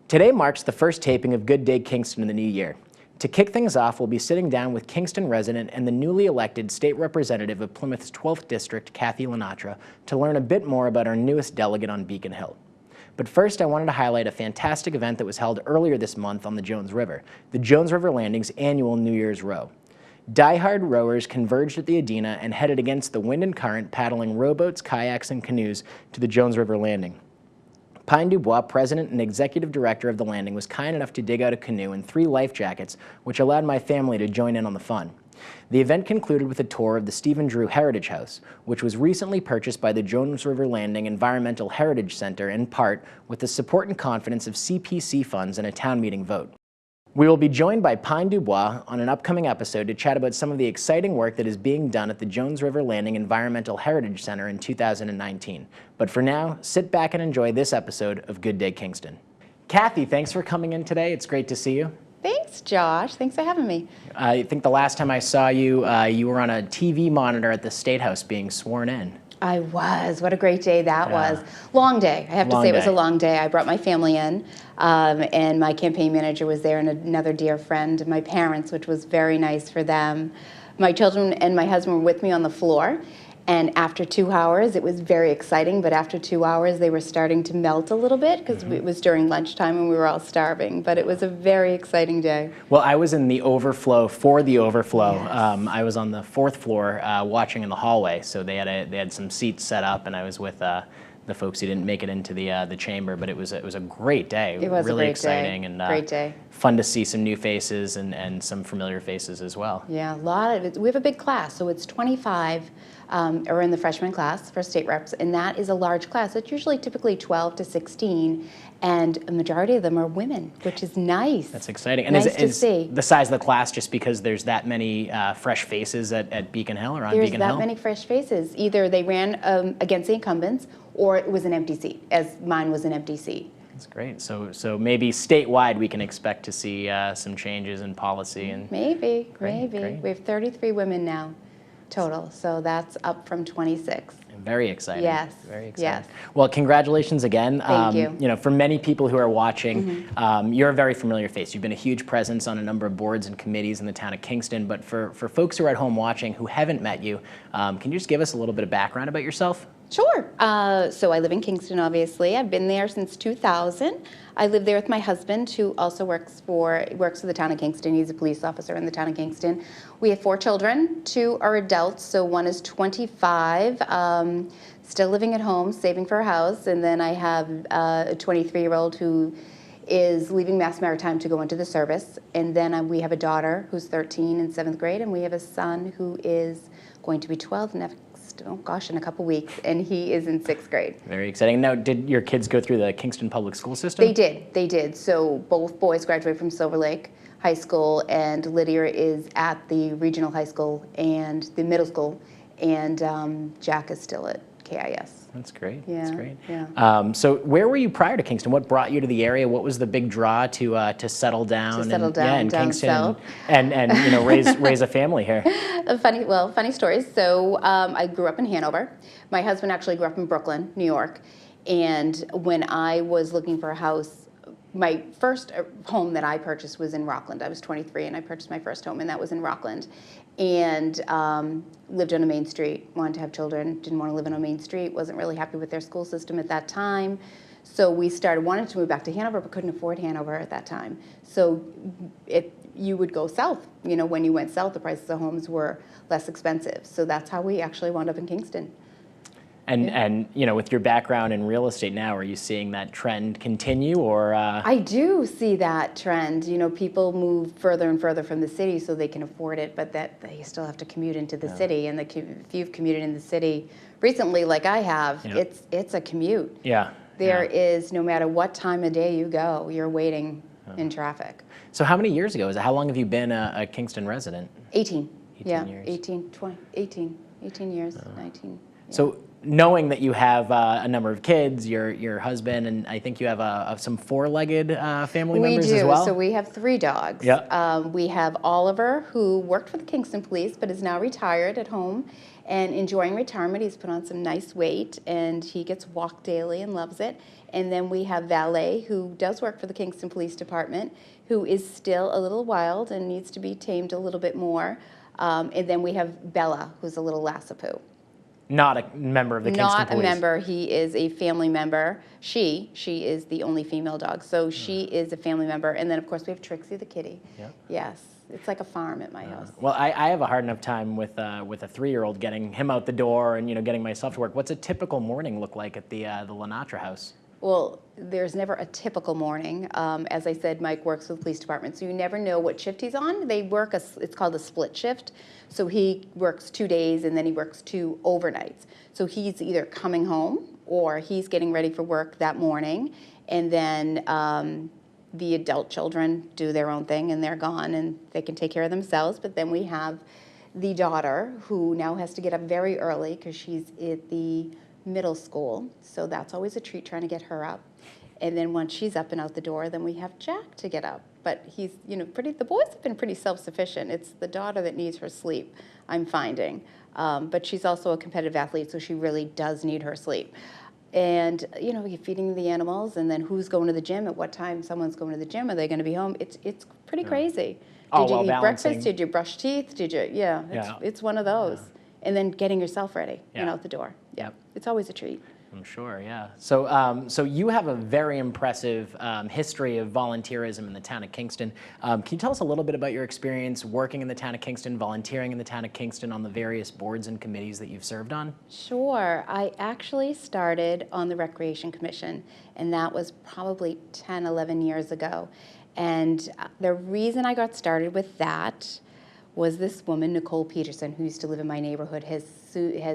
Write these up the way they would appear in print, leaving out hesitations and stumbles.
Today marks the first taping of Good Day Kingston in the new year. To kick things off, we'll be sitting down with Kingston resident and the newly elected state representative of Plymouth's 12th District, LaNatra, to learn a bit more about our newest delegate on Beacon Hill. But first, I wanted to highlight a fantastic event that was held earlier this month on the Jones River, the Jones River Landing's annual New Year's Row. Die-hard rowers converged at the Adina and headed against the wind and current, paddling rowboats, kayaks, and canoes to the Jones River Landing. Pine Dubois, president and executive director of the landing, was kind enough to dig out a canoe and 3 life jackets, which allowed my family to join in on the fun. The event concluded with a tour of the Stephen Drew Heritage House, which was recently purchased by the Jones River Landing Environmental Heritage Center in part with the support and confidence of CPC funds and a town meeting vote. We will be joined by Pine Dubois on an upcoming episode to chat about some of the exciting work that is being done at the Jones River Landing Environmental Heritage Center in 2019. But for now, sit back and enjoy this episode of Good Day Kingston. Kathy, thanks for coming in today. It's great to see you. Thanks, Josh. Thanks for having me. I think the last time I saw you, you were on a TV monitor at the State House being sworn in. I was. What a great day that was. Long day. I have to say it was a long day. I brought my family in, and my campaign manager was there and another dear friend, and my parents, which was very nice for them. My children and my husband were with me on the floor, and after 2 hours, it was very exciting, but after 2 hours, they were starting to melt a little bit because it was during lunchtime and we were all starving, but it was a very exciting day. Well, I was in the overflow for the overflow. Yes. I was on the 4th floor watching in the hallway, so they had some seats set up, and I was with the folks who didn't make it into the chamber, but it was a great day. It was really a great exciting day. And great day. Fun to see some new faces and some familiar faces as well. Yeah, a lot of it. We have a big class, so it's 25 are in the freshman class for state reps, and that is a large class. It's usually typically 12 to 16, and a majority of them are women, which is nice. That's exciting. And nice is to see. The size of the class just because there's that many fresh faces at Beacon Hill or on Beacon Hill? There's that many fresh faces. Either they ran against the incumbents, or it was an empty seat, as mine was an empty seat. That's great. So maybe statewide we can expect to see some changes in policy. And maybe. Great. We have 33 women now total, so that's up from 26. Very exciting. Yes. Very exciting. Yes. Well, congratulations again. Thank you. You know, for many people who are watching, you're a very familiar face. You've been a huge presence on a number of boards and committees in the town of Kingston. But for folks who are at home watching who haven't met you, can you just give us a little bit of background about yourself? Sure. So I live in Kingston, obviously. I've been there since 2000. I live there with my husband, who also works for the town of Kingston. He's a police officer in the town of Kingston. We have 4 children. 2 are adults, so one is 25, still living at home, saving for a house. And then I have a 23-year-old who is leaving Mass Maritime to go into the service. And then we have a daughter who's 13 in 7th grade, and we have a son who is going to be 12 next, oh gosh, in a couple weeks, and he is in 6th grade. Very exciting. Now, did your kids go through the Kingston public school system? They did. So both boys graduated from Silver Lake High School, and Lydia is at the regional high school and the middle school, and Jack is still at KIS. That's great. Yeah, that's great. Yeah. So where were you prior to Kingston? What brought you to the area? What was the big draw to settle down? In Kingston south. and you know raise a family here? Funny stories. So I grew up in Hanover. My husband actually grew up in Brooklyn, New York. And when I was looking for a house, my first home that I purchased was in Rockland. I was 23 and I purchased my first home, and that was in Rockland. And lived on a main street, wanted to have children, didn't want to live on a main street, wasn't really happy with their school system at that time. So we wanted to move back to Hanover, but couldn't afford Hanover at that time. So you would go south. You know, when you went south, the prices of homes were less expensive. So that's how we actually wound up in Kingston. And you know, with your background in real estate now, are you seeing that trend continue, or? I do see that trend. You know, people move further and further from the city so they can afford it, but that they still have to commute into the city. And if you've commuted in the city recently, like I have, it's a commute. Yeah. There is, no matter what time of day you go, you're waiting in traffic. So how many years ago is it? How long have you been a Kingston resident? 18. 18 years. 18 years, 19. Yeah. So knowing that you have a number of kids, your husband, and I think you have some four-legged family members as well? So we have 3 dogs. Yeah. We have Oliver, who worked for the Kingston Police, but is now retired at home and enjoying retirement. He's put on some nice weight, and he gets walked daily and loves it. And then we have Valet, who does work for the Kingston Police Department, who is still a little wild and needs to be tamed a little bit more. And then we have Bella, who's a little Lassapoo. Not a member of the Kingston Police. Not a member. He is a family member. She is the only female dog, so she is a family member. And then, of course, we have Trixie the kitty. Yep. Yes, it's like a farm at my house. Well, I have a hard enough time with a 3-year-old getting him out the door and getting myself to work. What's a typical morning look like at the LaNatra house? Well, there's never a typical morning. As I said, Mike works for the police department, so you never know what shift he's on. They work, it's called a split shift. So he works 2 days and then he works 2 overnights. So he's either coming home or he's getting ready for work that morning. And then the adult children do their own thing and they're gone and they can take care of themselves. But then we have the daughter who now has to get up very early because she's at the middle school, so that's always a treat trying to get her up. And then once she's up and out the door, then we have Jack to get up. But he's, the boys have been pretty self-sufficient. It's the daughter that needs her sleep, I'm finding. But she's also a competitive athlete, so she really does need her sleep. And, you're feeding the animals, and then who's going to the gym, at what time someone's going to the gym, are they going to be home? It's pretty crazy. Did you eat breakfast? Did you brush teeth? It's one of those. And then getting yourself ready and out the door. Yeah, it's always a treat. I'm sure, yeah. So you have a very impressive history of volunteerism in the town of Kingston. Can you tell us a little bit about your experience working in the town of Kingston, volunteering in the town of Kingston on the various boards and committees that you've served on? Sure. I actually started on the Recreation Commission, and that was probably 10, 11 years ago. And the reason I got started with that was this woman, Nicole Peterson, who used to live in my neighborhood, has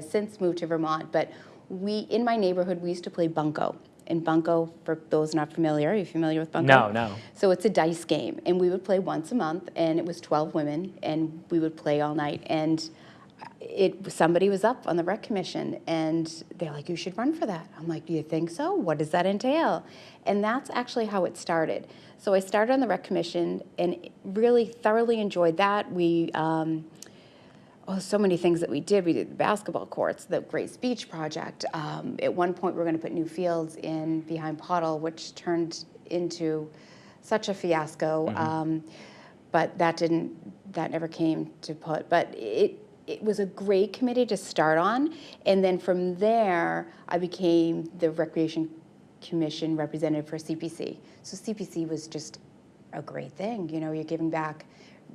since moved to Vermont. But in my neighborhood, we used to play bunco. And bunco, for those not familiar, are you familiar with bunco? No. So it's a dice game. And we would play once a month, and it was 12 women, and we would play all night. And somebody was up on the rec commission, and they're like, you should run for that. I'm like, do you think so? What does that entail? And that's actually how it started. So I started on the rec commission and really thoroughly enjoyed that. We, so many things that we did. We did the basketball courts, the Great Speech Project. At one point, we were going to put new fields in behind Pottle, which turned into such a fiasco. But that never came to put. But it was a great committee to start on. And then from there, I became the Recreation Commission representative for CPC. So CPC was just a great thing. You're giving back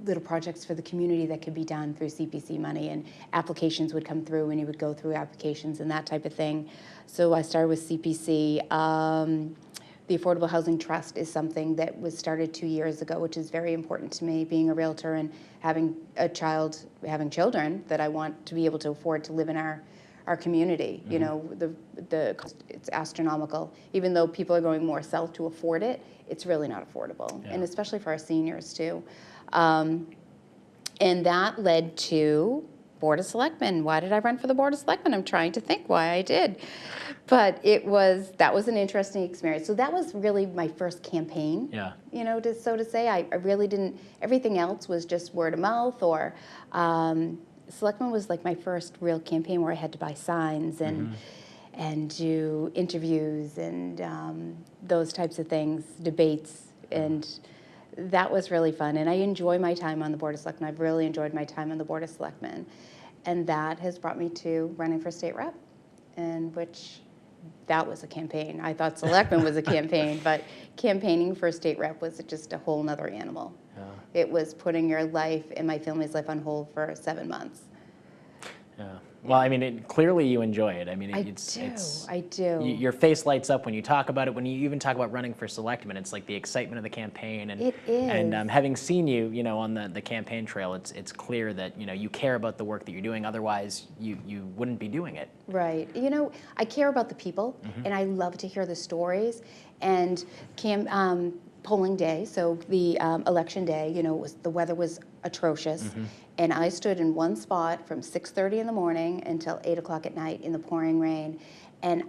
little projects for the community that could be done through CPC money, and applications would come through and you would go through applications and that type of thing. So I started with CPC. The Affordable Housing Trust is something that was started 2 years ago, which is very important to me, being a realtor and having children that I want to be able to afford to live in our community. It's astronomical. Even though people are going more south to afford it, it's really not affordable, and especially for our seniors too. And that led to Board of Selectmen. Why did I run for the Board of Selectmen? I'm trying to think why I did. But that was an interesting experience. So that was really my first campaign, so to say. I really didn't, everything else was just word of mouth, or Selectmen was like my first real campaign where I had to buy signs and do interviews and those types of things, debates, and that was really fun. And I enjoy my time on the Board of Selectmen. I've really enjoyed my time on the Board of Selectmen. And that has brought me to running for state rep, that was a campaign. I thought Selectmen was a campaign, but campaigning for state rep was just a whole nother animal. Yeah. It was putting your life and my family's life on hold for 7 months. Yeah. Well, I mean, clearly you enjoy it. I mean, I do. Your face lights up when you talk about it. When you even talk about running for selectmen, it's like the excitement of the campaign. And, it is. And having seen you, on the campaign trail, it's clear that, you care about the work that you're doing. Otherwise, you wouldn't be doing it. Right. I care about the people, and I love to hear the stories. And polling day, so the election day, you know, the weather was atrocious, and I stood in one spot from 6:30 in the morning until 8 o'clock at night in the pouring rain, and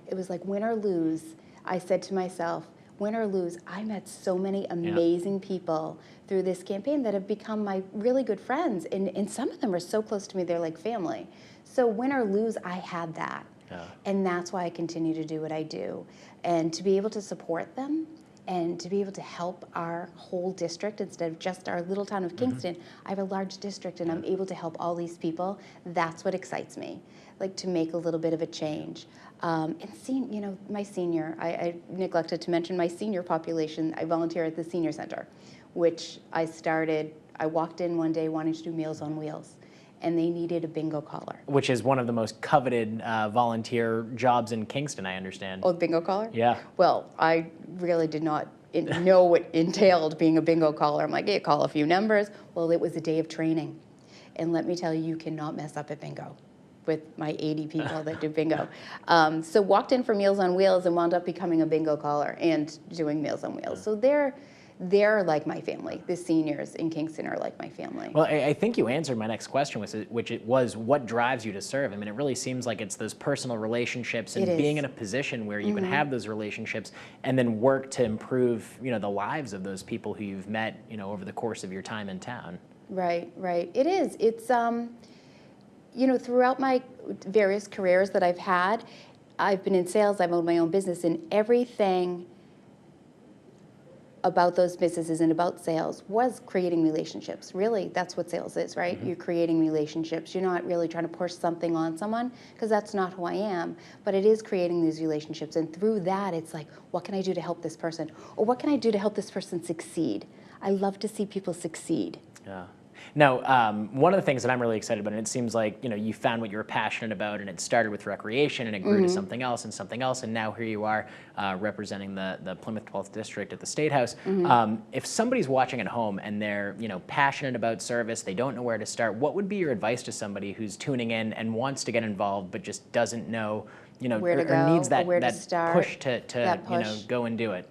it was like win or lose. I said to myself, win or lose, I met so many amazing people through this campaign that have become my really good friends, and some of them are so close to me, they're like family. So win or lose, I had that. Yeah. And that's why I continue to do what I do. And to be able to support them and to be able to help our whole district instead of just our little town of Kingston, I have a large district and I'm able to help all these people. That's what excites me, like to make a little bit of a change. And seeing, you know, my senior, I neglected to mention my senior population. I volunteer at the senior center, which I walked in one day wanting to do Meals on Wheels, and they needed a bingo caller. Which is one of the most coveted volunteer jobs in Kingston, I understand. Oh, the bingo caller? Yeah. Well, I really did not know what entailed being a bingo caller. I'm like, hey, call a few numbers. Well, it was a day of training. And let me tell you, you cannot mess up at bingo with my 80 people that do bingo. So walked in for Meals on Wheels and wound up becoming a bingo caller and doing Meals on Wheels. So they're like my family. The seniors in Kingston are like my family. Well, I think you answered my next question, which was what drives you to serve? I mean, it really seems like it's those personal relationships and being in a position where you can have those relationships and then work to improve, you know, the lives of those people who you've met, you know, over the course of your time in town. Right, right. It is. It's, you know, throughout my various careers that I've had, I've been in sales, I've owned my own business, and everything about those businesses and about sales was creating relationships. Really, that's what sales is, right? You're creating relationships. You're not really trying to push something on someone, because that's not who I am, but it is creating these relationships. And through that, it's like, what can I do to help this person? Or what can I do to help this person succeed? I love to see people succeed. Yeah. Now, one of the things that I'm really excited about, and it seems like, you know, you found what you were passionate about, and it started with recreation, and it grew to something else, and now here you are representing the Plymouth 12th District at the State House. If somebody's watching at home and they're, you know, passionate about service, they don't know where to start, what would be your advice to somebody who's tuning in and wants to get involved but just doesn't know, you know, where to go, or needs that push to you know, go and do it?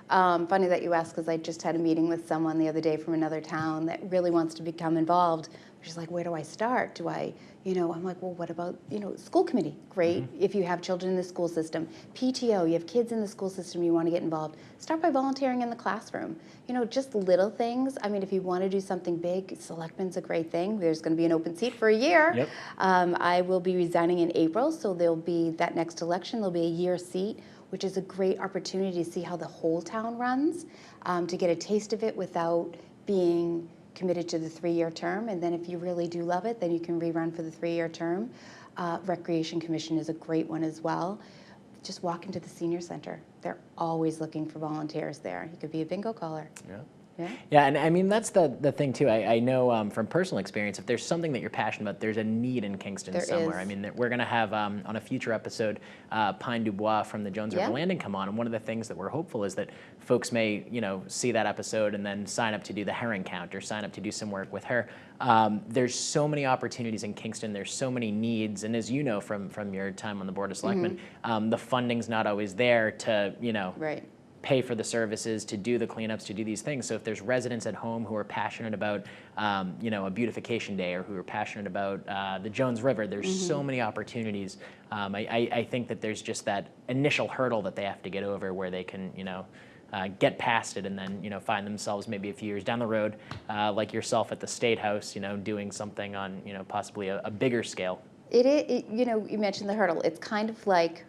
Funny that you ask, because I just had a meeting with someone the other day from another town that really wants to become involved. She's like, where do I start? Do I, you know, I'm like, well, what about, you know, school committee? Great, if you have children in the school system. PTO, you have kids in the school system, you want to get involved. Start by volunteering in the classroom. You know, just little things. I mean, if you want to do something big, Selectman's a great thing. There's going to be an open seat for a year. Yep. I will be resigning in April, so there'll be that next election, there'll be a year seat, which is a great opportunity to see how the whole town runs, to get a taste of it without being committed to the 3-year term. And then if you really do love it, then you can rerun for the 3-year term. Recreation Commission is a great one as well. Just walk into the senior center. They're always looking for volunteers there. You could be a bingo caller. Yeah. Yeah. Yeah, and I mean, that's the thing too. I know from personal experience, if there's something that you're passionate about, there's a need in Kingston somewhere. I mean, we're going to have on a future episode Pine Dubois from the Jones River Landing come on, and one of the things that we're hopeful is that folks may, you know, see that episode and then sign up to do the herring count or sign up to do some work with her. There's so many opportunities in Kingston. There's so many needs, and as you know from your time on the Board of Selectmen, the funding's not always there to, you know, pay for the services, to do the cleanups, to do these things. So if there's residents at home who are passionate about, you know, a beautification day, or who are passionate about the Jones River, there's so many opportunities. I think that there's just that initial hurdle that they have to get over, where they can, you know, get past it and then, you know, find themselves maybe a few years down the road, like yourself at the State House, you know, doing something on, you know, possibly a bigger scale. You know, you mentioned the hurdle. It's kind of like,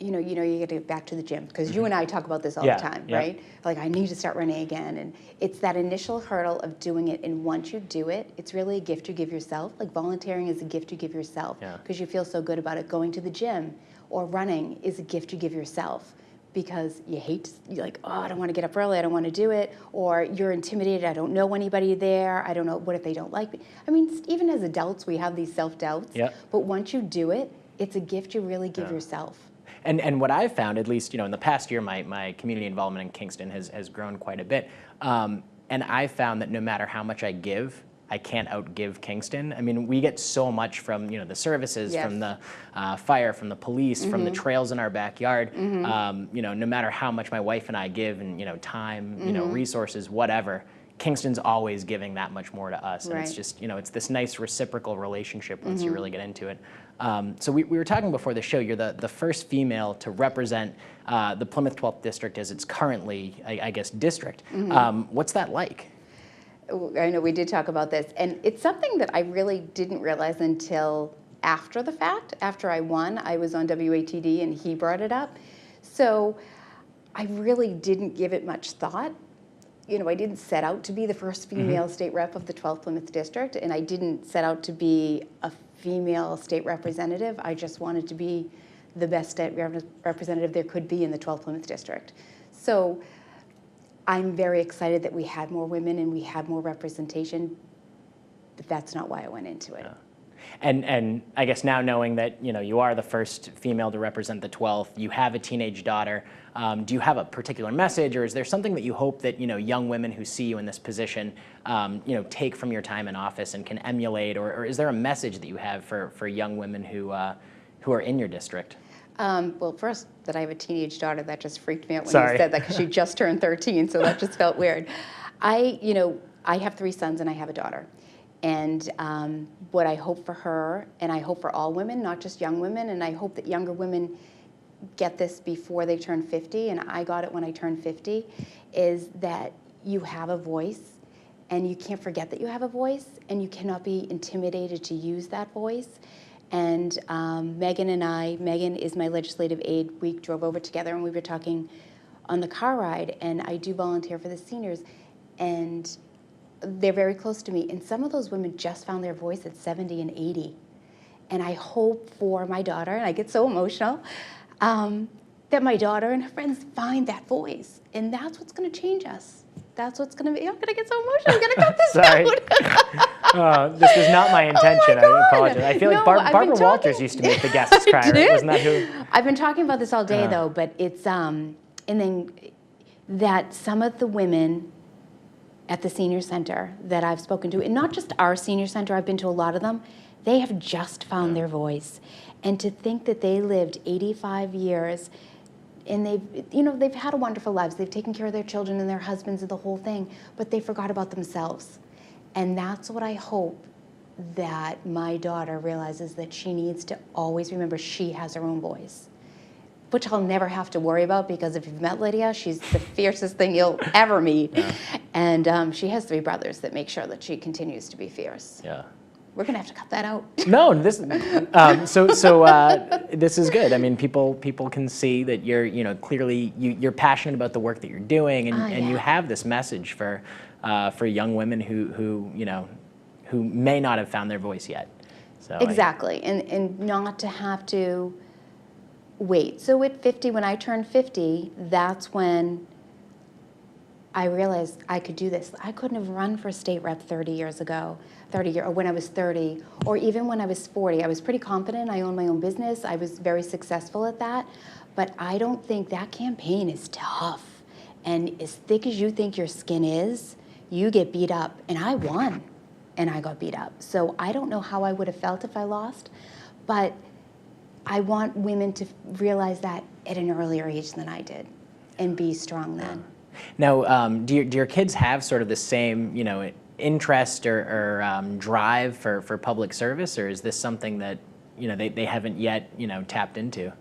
you get to get back to the gym, because you and I talk about this all the time, right? Like, I need to start running again. And it's that initial hurdle of doing it. And once you do it, it's really a gift you give yourself. Like, volunteering is a gift you give yourself, because you feel so good about it. Going to the gym or running is a gift you give yourself, because you're like, oh, I don't want to get up early, I don't want to do it. Or you're intimidated, I don't know anybody there, I don't know, what if they don't like me? I mean, even as adults, we have these self-doubts. But once you do it, it's a gift you really give yourself. And what I've found, at least, you know, in the past year, my community involvement in Kingston has grown quite a bit. And I've found that no matter how much I give, I can't outgive Kingston. I mean, we get so much from, the services, Yes. from the fire, from the police, from the trails in our backyard. No matter how much my wife and I give and, time, resources, whatever, Kingston's always giving that much more to us. And it's Right. just, it's this nice reciprocal relationship once you really get into it. So we were talking before the show, you're the first female to represent the Plymouth 12th District as it's currently, I guess, district. What's that like? I know we did talk about this, and it's something that I really didn't realize until after the fact. After I won, I was on WATD and he brought it up. So I really didn't give it much thought. I didn't set out to be the first female state rep of the 12th Plymouth District, and I didn't set out to be a female state representative. I just wanted to be the best state representative there could be in the 12th Plymouth District. So I'm very excited that we had more women and we had more representation, but that's not why I went into it. Yeah. And I guess now knowing that you are the first female to represent the 12th, you have a teenage daughter. Do you have a particular message, or is there something that you hope that young women who see you in this position, take from your time in office and can emulate, or is there a message that you have for young women who are in your district? Well, first, that I have a teenage daughter, that just freaked me out when Sorry. you said that, because she just turned 13, so that just felt weird. I have 3 sons and I have a daughter. And what I hope for her, and I hope for all women, not just young women, and I hope that younger women get this before they turn 50, and I got it when I turned 50, is that you have a voice, and you can't forget that you have a voice, and you cannot be intimidated to use that voice. And Megan is my legislative aide, we drove over together and we were talking on the car ride, and I do volunteer for the seniors, and they're very close to me. And some of those women just found their voice at 70 and 80. And I hope for my daughter, and I get so emotional, that my daughter and her friends find that voice. And that's what's going to change us. That's what's going to be. I'm going to get so emotional. I'm going to cut this Sorry. This was not my intention. Oh my I apologize. I feel like Barbara Walters used to make the guests cry, right? Wasn't that who? I've been talking about this all day, though, but it's, and then that some of the women at the senior center that I've spoken to, and not just our senior center, I've been to a lot of them, they have just found their voice. And to think that they lived 85 years and they've had wonderful lives. They've taken care of their children and their husbands and the whole thing, but they forgot about themselves. And that's what I hope that my daughter realizes, that she needs to always remember she has her own voice, which I'll never have to worry about, because if you've met Lydia, she's the fiercest thing you'll ever meet. Yeah. And she has 3 brothers that make sure that she continues to be fierce. Yeah. We're gonna have to cut that out. No, this this is good. I mean, people can see that you're clearly you're passionate about the work that you're doing, and you have this message for young women who may not have found their voice yet. So exactly, and not to have to wait. So at 50, when I turned 50, that's when I realized I could do this. I couldn't have run for state rep 30 years ago, or when I was 30, or even when I was 40. I was pretty confident. I owned my own business. I was very successful at that. But I don't think that campaign is tough. And as thick as you think your skin is, you get beat up. And I won, and I got beat up. So I don't know how I would have felt if I lost, but I want women to realize that at an earlier age than I did, and be strong then. Now, do your kids have sort of the same, interest or drive for public service, or is this something that, they haven't yet, tapped into?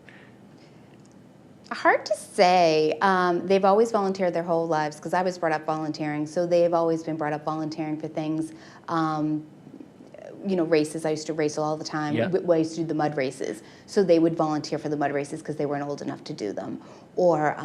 Hard to say. They've always volunteered their whole lives, because I was brought up volunteering, so they've always been brought up volunteering for things. Races. I used to race all the time. Yeah. I used to do the mud races, so they would volunteer for the mud races because they weren't old enough to do them, or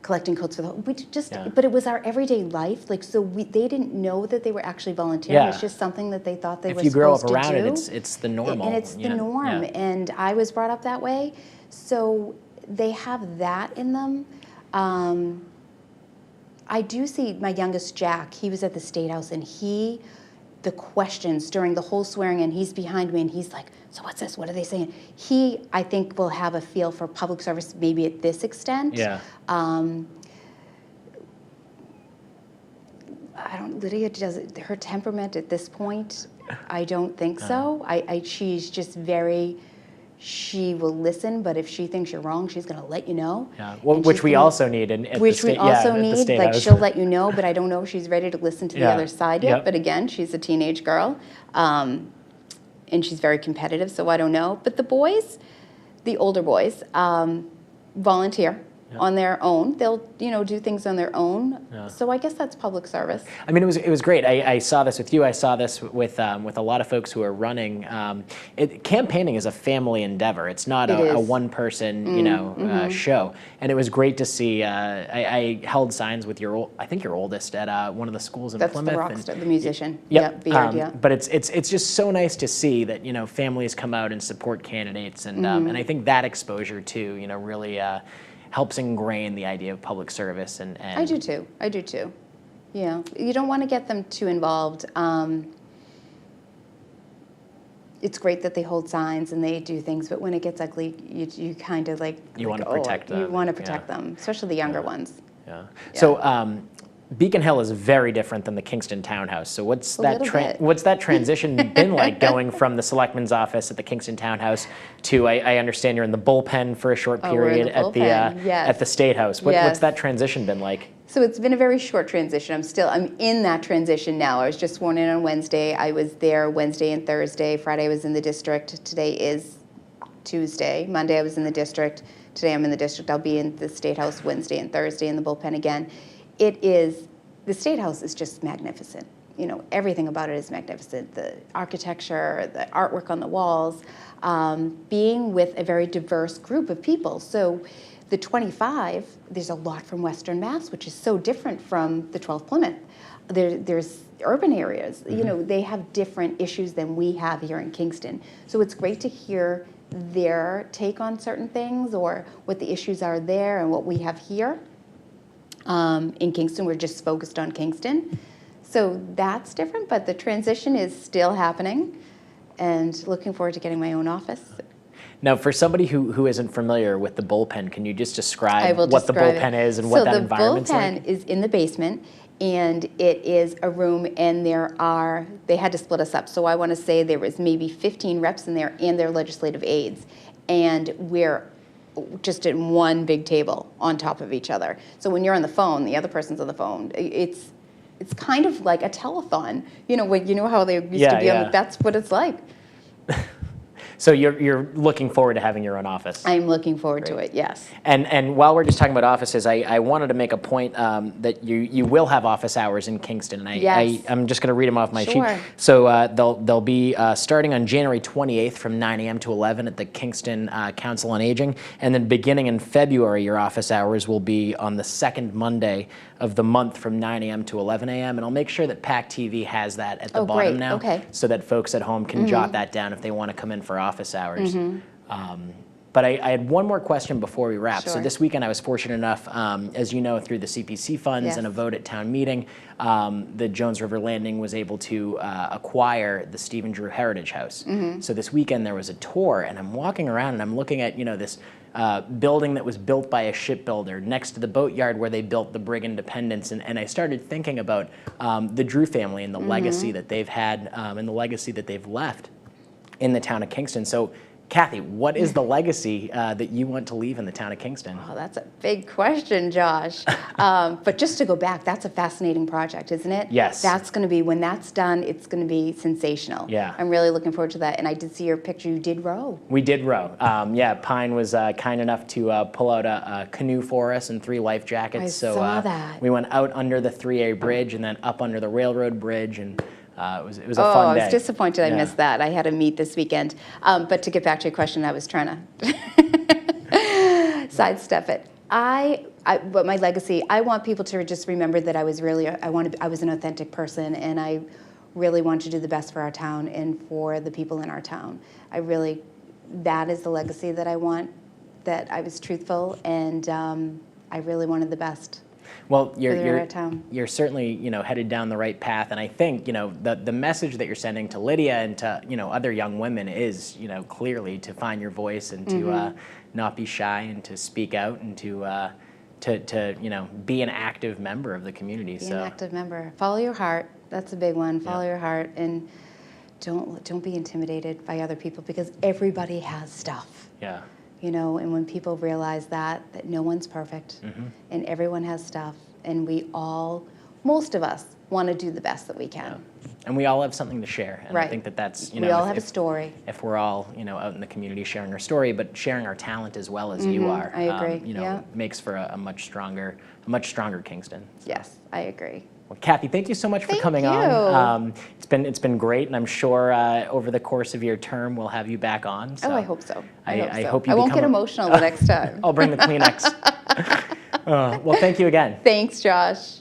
collecting coats for but it was our everyday life. Like, so they didn't know that they were actually volunteering. Yeah. It's just something that they thought they were supposed to do. If you grow up around it, it's the normal. And it's the norm. Yeah. And I was brought up that way, so they have that in them. I do see my youngest, Jack. He was at the State House, and the questions during the whole swearing in, he's behind me, and he's like, so what's this? What are they saying? He, I think, will have a feel for public service maybe at this extent. Yeah. Lydia does her temperament at this point. I don't think so. She's just she will listen, but if she thinks you're wrong, she's going to let you know. Yeah, well, which we also need at the state. Like she'll let you know, but I don't know if she's ready to listen to the other side yet. Yep. But again, she's a teenage girl, and she's very competitive, so I don't know. But the older boys, volunteer on their own. They'll do things on their own. So I guess that's public service. I mean, it was great. I saw this with you. I saw this with a lot of folks who are running. Campaigning is a family endeavor. It's not a one person show. And it was great to see. I held signs with I think your oldest at one of the schools in Plymouth. That's the rock star, the musician. Yep. Beard, yeah. But it's just so nice to see that families come out and support candidates, and I think that exposure too really helps ingrain the idea of public service. And I do too. Yeah, you don't want to get them too involved. It's great that they hold signs and they do things, but when it gets ugly, you kind of you want to protect them. You want to protect them, especially the younger ones. Yeah. So Beacon Hill is very different than the Kingston townhouse. So what's that transition been like, going from the Selectman's office at the Kingston townhouse to I understand you're in the bullpen for a short period at the State House. What's that transition been like? So it's been a very short transition. I'm in that transition now. I was just sworn in on Wednesday. I was there Wednesday and Thursday. Friday I was in the district. Today is Tuesday. Monday I was in the district. Today I'm in the district. I'll be in the State House Wednesday and Thursday in the bullpen again. The State House is just magnificent. Everything about it is magnificent. The architecture, the artwork on the walls, being with a very diverse group of people. So the 25, there's a lot from Western Mass, which is so different from the 12th Plymouth. There's urban areas, they have different issues than we have here in Kingston. So it's great to hear their take on certain things, or what the issues are there and what we have here. In Kingston, we're just focused on Kingston. So that's different, but the transition is still happening, and looking forward to getting my own office. Now, for somebody who isn't familiar with the bullpen, can you just describe what the bullpen is and what that environment's like? So the bullpen is in the basement, and it is a room, and they had to split us up. So I want to say there was maybe 15 reps in there and their legislative aides, and we're just in one big table on top of each other. So when you're on the phone, the other person's on the phone. It's kind of like a telethon. How they used to be on. That's what it's like. So you're looking forward to having your own office? I'm looking forward to it, yes. And while we're just talking about offices, I wanted to make a point that you will have office hours in Kingston. And I'm just going to read them off my sheet. So they'll be starting on January 28th from 9 a.m. to 11 at the Kingston Council on Aging. And then beginning in February, your office hours will be on the second Monday of the month from 9 a.m. to 11 a.m. And I'll make sure that PAC TV has that at the bottom now, so that folks at home can jot that down if they want to come in for office hours. But I had one more question before we wrap. So this weekend I was fortunate enough, as you know, through the CPC funds and a vote at town meeting, the Jones River Landing was able to acquire the Stephen Drew Heritage House. So this weekend there was a tour, and I'm walking around and I'm looking at this building that was built by a shipbuilder next to the boatyard where they built the brig Independence, and I started thinking about the Drew family and the legacy that they've had and the legacy that they've left in the town of Kingston. So Kathy, what is the legacy that you want to leave in the town of Kingston? Oh, that's a big question, Josh. But just to go back, that's a fascinating project, isn't it? Yes. That's going to be, when that's done, it's going to be sensational. Yeah. I'm really looking forward to that. And I did see your picture. You did row. We did row. Pine was kind enough to pull out a canoe for us and 3 life jackets. I saw that. We went out under the 3A bridge and then up under the railroad bridge, and it was a fun day. I was disappointed I missed that. I had a meet this weekend. But to get back to your question, I was trying to sidestep it. But my legacy, I want people to just remember that I was an authentic person, and I really want to do the best for our town and for the people in our town. That is the legacy that I want, that I was truthful, and I really wanted the best. Well, you're certainly headed down the right path, and I think the message that you're sending to Lydia and to other young women is clearly to find your voice and to not be shy and to speak out and to to be an active member of the community. Be an active member. Follow your heart. That's a big one. Follow your heart, and don't be intimidated by other people, because everybody has stuff. Yeah. And when people realize that no one's perfect, and everyone has stuff, and most of us want to do the best that we can. Yeah. And we all have something to share. And I think that's, we all have a story. If we're all, out in the community sharing our story, but sharing our talent as well as you are, I agree. Makes for a much stronger Kingston. So. Yes, I agree. Well, Kathy, thank you so much for coming you. on. It's been great, and I'm sure over the course of your term we'll have you back on. So I hope so. I hope you I won't get emotional the next time. I'll bring the Kleenex. Well, thank you again. Thanks, Josh.